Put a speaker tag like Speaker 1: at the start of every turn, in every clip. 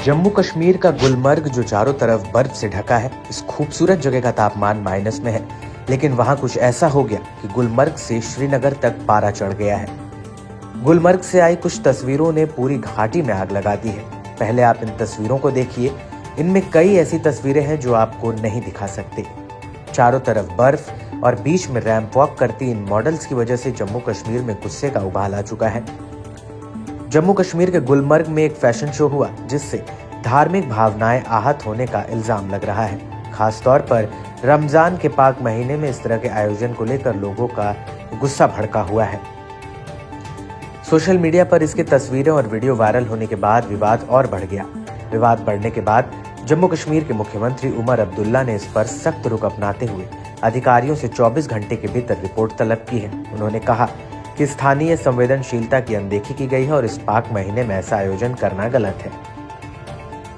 Speaker 1: जम्मू कश्मीर का गुलमर्ग जो चारों तरफ बर्फ से ढका है, इस खूबसूरत जगह का तापमान माइनस में है। लेकिन वहां कुछ ऐसा हो गया कि गुलमर्ग से श्रीनगर तक पारा चढ़ गया है। गुलमर्ग से आई कुछ तस्वीरों ने पूरी घाटी में आग लगा दी है। पहले आप इन तस्वीरों को देखिए। इनमें कई ऐसी तस्वीरें हैं जो आपको नहीं दिखा सकते। चारों तरफ बर्फ और बीच में रैंप वॉक करती इन मॉडल्स की वजह से जम्मू कश्मीर में गुस्से का उबाल आ चुका है। जम्मू कश्मीर के गुलमर्ग में एक फैशन शो हुआ जिससे धार्मिक भावनाएं आहत होने का इल्जाम लग रहा है। खास तौर पर रमजान के पाक महीने में इस तरह के आयोजन को लेकर लोगों का गुस्सा भड़का हुआ है। सोशल मीडिया पर इसकी तस्वीरें और वीडियो वायरल होने के बाद विवाद और बढ़ गया। विवाद बढ़ने के बाद जम्मू कश्मीर के मुख्यमंत्री उमर अब्दुल्ला ने इस पर सख्त रुख अपनाते हुए अधिकारियों से 24 घंटे के भीतर रिपोर्ट तलब की है। उन्होंने कहा कि स्थानीय संवेदनशीलता की अनदेखी की गई है और इस पाक महीने में ऐसा आयोजन करना गलत है।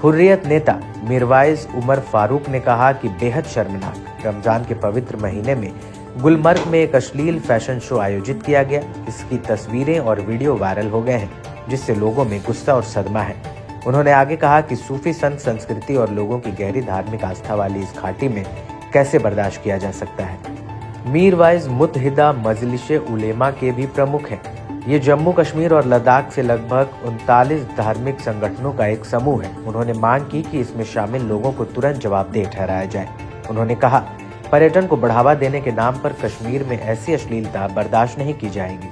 Speaker 1: हुर्रियत नेता मीरवाइज उमर फारूक ने कहा कि बेहद शर्मनाक, रमजान के पवित्र महीने में गुलमर्ग में एक अश्लील फैशन शो आयोजित किया गया। इसकी तस्वीरें और वीडियो वायरल हो गए हैं जिससे लोगों में गुस्सा और सदमा है। उन्होंने आगे कहा कि सूफी संत संस्कृति और लोगों की गहरी धार्मिक आस्था वाली इस घाटी में कैसे बर्दाश्त किया जा सकता है। मीरवाइज मुत्तहिदा मजलिस उलेमा के भी प्रमुख हैं। ये जम्मू कश्मीर और लद्दाख से लगभग 39 धार्मिक संगठनों का एक समूह है। उन्होंने मांग की कि इसमें शामिल लोगों को तुरंत जवाबदेह ठहराया जाए। उन्होंने कहा, पर्यटन को बढ़ावा देने के नाम पर कश्मीर में ऐसी अश्लीलता बर्दाश्त नहीं की जाएगी।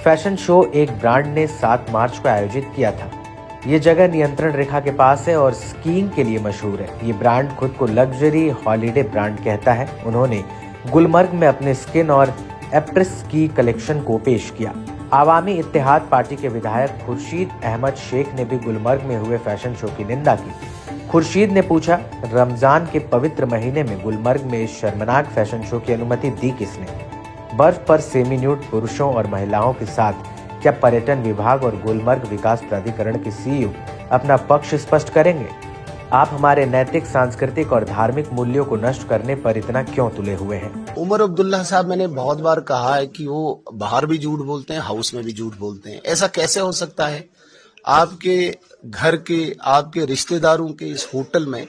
Speaker 1: फैशन शो एक ब्रांड ने 7 मार्च को आयोजित किया था। ये जगह नियंत्रण रेखा के पास है और स्कीइंग के लिए मशहूर है। ये ब्रांड खुद को लग्जरी हॉलीडे ब्रांड कहता है। उन्होंने गुलमर्ग में अपने स्किन और एप्रेस की कलेक्शन को पेश किया। आवामी इत्तेहाद पार्टी के विधायक खुर्शीद अहमद शेख ने भी गुलमर्ग में हुए फैशन शो की निंदा की। खुर्शीद ने पूछा, रमजान के पवित्र महीने में गुलमर्ग में इस शर्मनाक फैशन शो की अनुमति दी किसने? बर्फ पर सेमी न्यूड पुरुषों और महिलाओं के साथ क्या पर्यटन विभाग और गुलमर्ग विकास प्राधिकरण के सीईओ अपना पक्ष स्पष्ट करेंगे? आप हमारे नैतिक, सांस्कृतिक और धार्मिक मूल्यों को नष्ट करने पर इतना क्यों तुले हुए हैं?
Speaker 2: उमर अब्दुल्ला साहब, मैंने बहुत बार कहा है कि वो बाहर भी झूठ बोलते हैं, हाउस में भी झूठ बोलते हैं। ऐसा कैसे हो सकता है? आपके घर के, आपके रिश्तेदारों के इस होटल में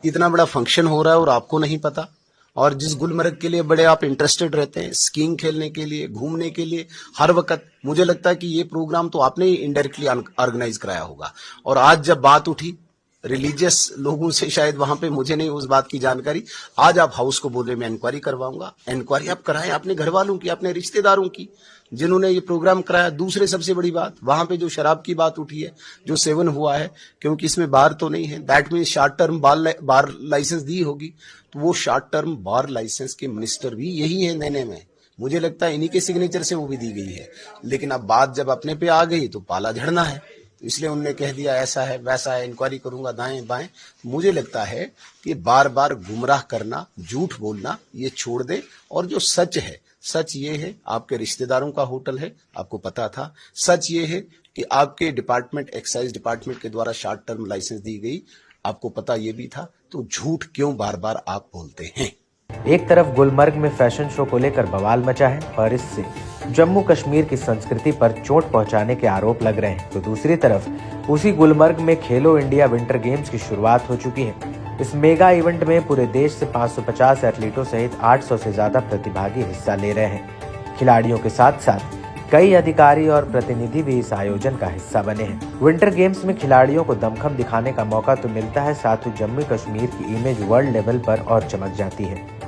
Speaker 2: इतना बड़ा फंक्शन हो रहा है और आपको नहीं पता। और जिस गुलमर्ग के लिए बड़े आप इंटरेस्टेड रहते हैं, स्कीइंग खेलने के लिए, घूमने के लिए हर वक्त, मुझे लगता है कि ये प्रोग्राम तो आपने ही इनडायरेक्टली ऑर्गेनाइज कराया होगा। और आज जब बात उठी रिलीजियस लोगों से, शायद वहां पे, मुझे नहीं उस बात की जानकारी, आज आप हाउस को बोले मैं इंक्वायरी करवाऊंगा। इंक्वायरी आप कराएं अपने घर वालों की, अपने रिश्तेदारों की जिन्होंने ये प्रोग्राम कराया। दूसरे सबसे बड़ी बात, वहां पे जो शराब की बात उठी है, जो सेवन हुआ है, क्योंकि इसमें बार तो नहीं है, that mean short term bar licence दी होगी, तो वो शॉर्ट टर्म बार लाइसेंस के मिनिस्टर भी यही है देने में। मुझे लगता है इन्हीं के सिग्नेचर से वो भी दी गई है। लेकिन अब बात जब अपने पे आ गई तो पाला झड़ना है, इसलिए उन्होंने कह दिया ऐसा है वैसा है, इंक्वायरी करूंगा दाएं बाएं। मुझे लगता है कि बार बार गुमराह करना, झूठ बोलना ये छोड़ दे। और जो सच है, सच ये है आपके रिश्तेदारों का होटल है, आपको पता था। सच ये है कि आपके डिपार्टमेंट, एक्साइज डिपार्टमेंट के द्वारा शॉर्ट टर्म लाइसेंस दी गई, आपको पता ये भी था। तो झूठ क्यों बार बार आप बोलते हैं?
Speaker 1: एक तरफ गुलमर्ग में फैशन शो को लेकर बवाल मचा है और इससे जम्मू कश्मीर की संस्कृति पर चोट पहुंचाने के आरोप लग रहे हैं, तो दूसरी तरफ उसी गुलमर्ग में खेलो इंडिया विंटर गेम्स की शुरुआत हो चुकी है। इस मेगा इवेंट में पूरे देश से 550 एथलीटों सहित 800 से ज्यादा प्रतिभागी हिस्सा ले रहे हैं। खिलाड़ियों के साथ साथ कई अधिकारी और प्रतिनिधि भी इस आयोजन का हिस्सा बने हैं। विंटर गेम्स में खिलाड़ियों को दमखम दिखाने का मौका तो मिलता है, साथ ही जम्मू कश्मीर की इमेज वर्ल्ड लेवल पर और चमक जाती है।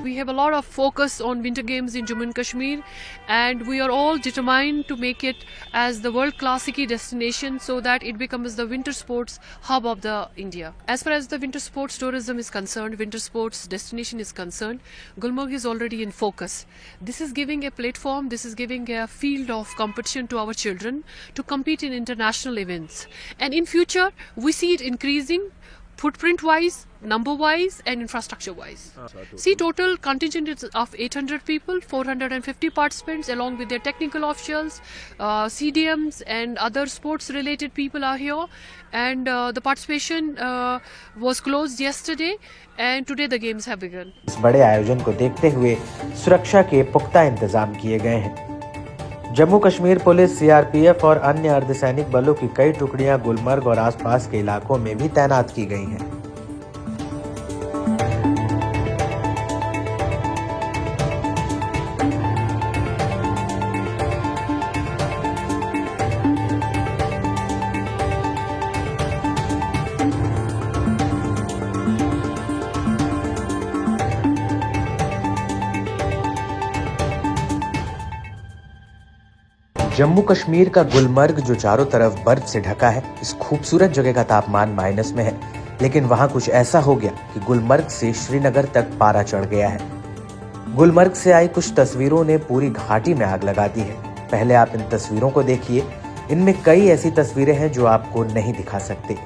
Speaker 3: We have a lot of focus on Winter Games in Jammu and Kashmir, and we are all determined to make it as the world classic destination so that it becomes the winter sports hub of the India. As far as the winter sports tourism is concerned, winter sports destination is concerned, Gulmarg is already in focus. This is giving a platform, this is giving a field of competition to our children to compete in international events. And in future, we see it increasing footprint wise, number wise and infrastructure wise. See, total contingent is of 800 people, 450 participants along with their technical officials, CDMs and other sports related people are here, and the participation was closed yesterday and today the games have begun.
Speaker 1: इस बड़े आयोजन को देखते हुए सुरक्षा के पुख्ता इंतजाम किए गए हैं। जम्मू कश्मीर पुलिस, सीआरपीएफ और अन्य अर्धसैनिक बलों की कई टुकड़ियां गुलमर्ग और आसपास के इलाकों में भी तैनात की गई हैं। जम्मू कश्मीर का गुलमर्ग जो चारों तरफ बर्फ से ढका है, इस खूबसूरत जगह का तापमान माइनस में है, लेकिन वहां कुछ ऐसा हो गया कि गुलमर्ग से श्रीनगर तक पारा चढ़ गया है। गुलमर्ग से आई कुछ तस्वीरों ने पूरी घाटी में आग लगा दी है। पहले आप इन तस्वीरों को देखिए। इनमें कई ऐसी तस्वीरें हैं जो आपको नहीं दिखा सकते।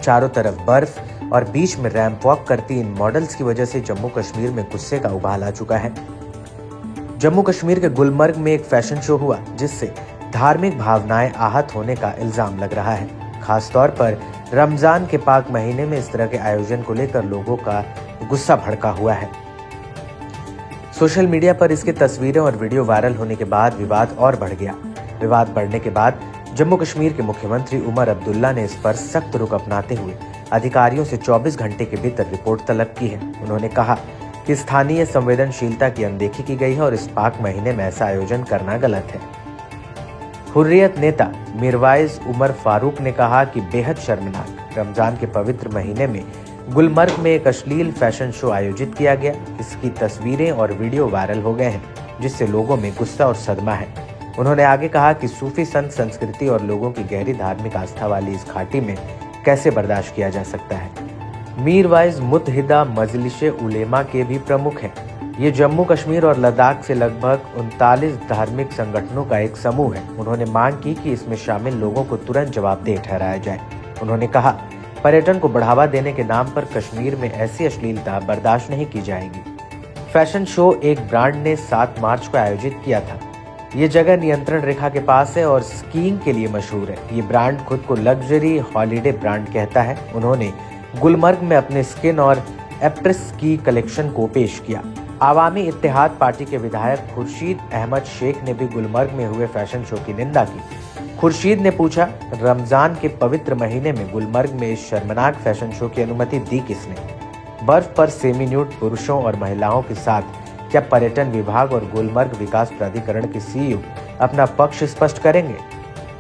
Speaker 1: चारों तरफ बर्फ और बीच में रैंप वॉक करती इन मॉडल्स की वजह से जम्मू कश्मीर में गुस्से का उबाल आ चुका है। जम्मू कश्मीर के गुलमर्ग में एक फैशन शो हुआ जिससे धार्मिक भावनाएं आहत होने का इल्जाम लग रहा है। खास तौर पर रमजान के पाक महीने में इस तरह के आयोजन को लेकर लोगों का गुस्सा भड़का हुआ है। सोशल मीडिया पर इसके तस्वीरें और वीडियो वायरल होने के बाद विवाद और बढ़ गया। विवाद बढ़ने के बाद जम्मू कश्मीर के मुख्यमंत्री उमर अब्दुल्ला ने इस पर सख्त रुख अपनाते हुए अधिकारियों से 24 घंटे के भीतर रिपोर्ट तलब की है। उन्होंने कहा कि स्थानीय संवेदनशीलता की अनदेखी की गई है और इस पाक महीने में ऐसा आयोजन करना गलत है। हुर्रियत नेता मिरवाइज उमर फारूक ने कहा कि बेहद शर्मनाक, रमजान के पवित्र महीने में गुलमर्ग में एक अश्लील फैशन शो आयोजित किया गया। इसकी तस्वीरें और वीडियो वायरल हो गए हैं, जिससे लोगों में गुस्सा और सदमा है। उन्होंने आगे कहा कि सूफी संत संस्कृति और लोगों की गहरी धार्मिक आस्था वाली इस घाटी में कैसे बर्दाश्त किया जा सकता है। मीरवाइज मुत्तहिदा मजलिस उलेमा के भी प्रमुख हैं। ये जम्मू कश्मीर और लद्दाख से लगभग 39 धार्मिक संगठनों का एक समूह है। उन्होंने मांग की कि इसमें शामिल लोगों को तुरंत जवाबदेह ठहराया जाए। उन्होंने कहा, पर्यटन को बढ़ावा देने के नाम पर कश्मीर में ऐसी अश्लीलता बर्दाश्त नहीं की जाएगी। फैशन शो एक ब्रांड ने 7 मार्च को आयोजित किया था। ये जगह नियंत्रण रेखा के पास है और स्कीइंग के लिए मशहूर है। ये ब्रांड खुद को लग्जरी हॉलीडे ब्रांड कहता है। उन्होंने गुलमर्ग में अपने स्किन और एप्रेस की कलेक्शन को पेश किया। आवामी इत्तेहाद पार्टी के विधायक खुर्शीद अहमद शेख ने भी गुलमर्ग में हुए फैशन शो की निंदा की। खुर्शीद ने पूछा, रमजान के पवित्र महीने में गुलमर्ग में इस शर्मनाक फैशन शो की अनुमति दी किसने? बर्फ पर सेमी न्यूड पुरुषों और महिलाओं के साथ क्या पर्यटन विभाग और गुलमर्ग विकास प्राधिकरण के सीईओ अपना पक्ष स्पष्ट करेंगे?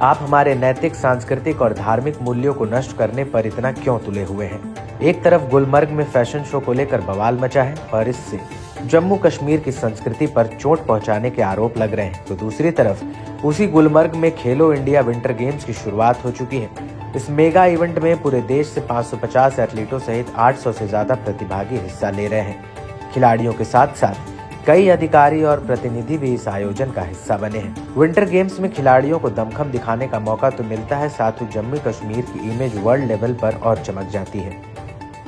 Speaker 1: आप हमारे नैतिक, सांस्कृतिक और धार्मिक मूल्यों को नष्ट करने पर इतना क्यों तुले हुए हैं? एक तरफ गुलमर्ग में फैशन शो को लेकर बवाल मचा है और इससे जम्मू कश्मीर की संस्कृति पर चोट पहुंचाने के आरोप लग रहे हैं, तो दूसरी तरफ उसी गुलमर्ग में खेलो इंडिया विंटर गेम्स की शुरुआत हो चुकी है। इस मेगा इवेंट में पूरे देश से 550 एथलीटों सहित 800 से ज्यादा प्रतिभागी हिस्सा ले रहे हैं। खिलाड़ियों के साथ साथ कई अधिकारी और प्रतिनिधि भी इस आयोजन का हिस्सा बने हैं। विंटर गेम्स में खिलाड़ियों को दमखम दिखाने का मौका तो मिलता है, साथ ही जम्मू कश्मीर की इमेज वर्ल्ड लेवल पर और चमक जाती है।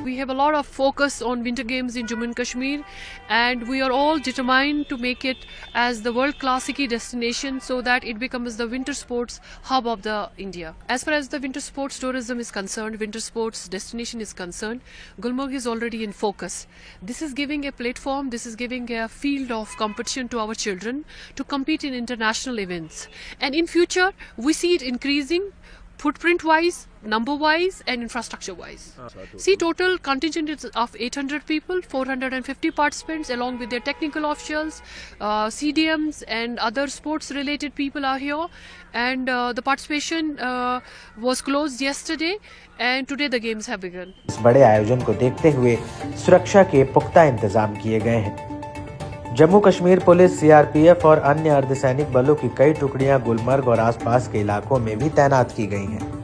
Speaker 3: We have a lot of focus on winter games in Jammu and Kashmir, and we are all determined to make it as the world class ski destination so that it becomes the winter sports hub of the India. As far as the winter sports tourism is concerned, winter sports destination is concerned, Gulmarg is already in focus. This is giving a platform, this is giving a field of competition to our children to compete in international events. And in future, we see it increasing footprint wise, number wise and infrastructure wise. See, total contingent is of 800 people, 450 participants along with their technical officials, CDMs and other sports related people are here, and the participation was closed yesterday and today the games have begun.
Speaker 1: इस बड़े आयोजन को देखते हुए सुरक्षा के पुख्ता इंतजाम किए गए हैं। जम्मू कश्मीर पुलिस, सीआरपीएफ और अन्य अर्धसैनिक बलों की कई टुकड़ियां गुलमर्ग और आसपास के इलाकों में भी तैनात की गई हैं।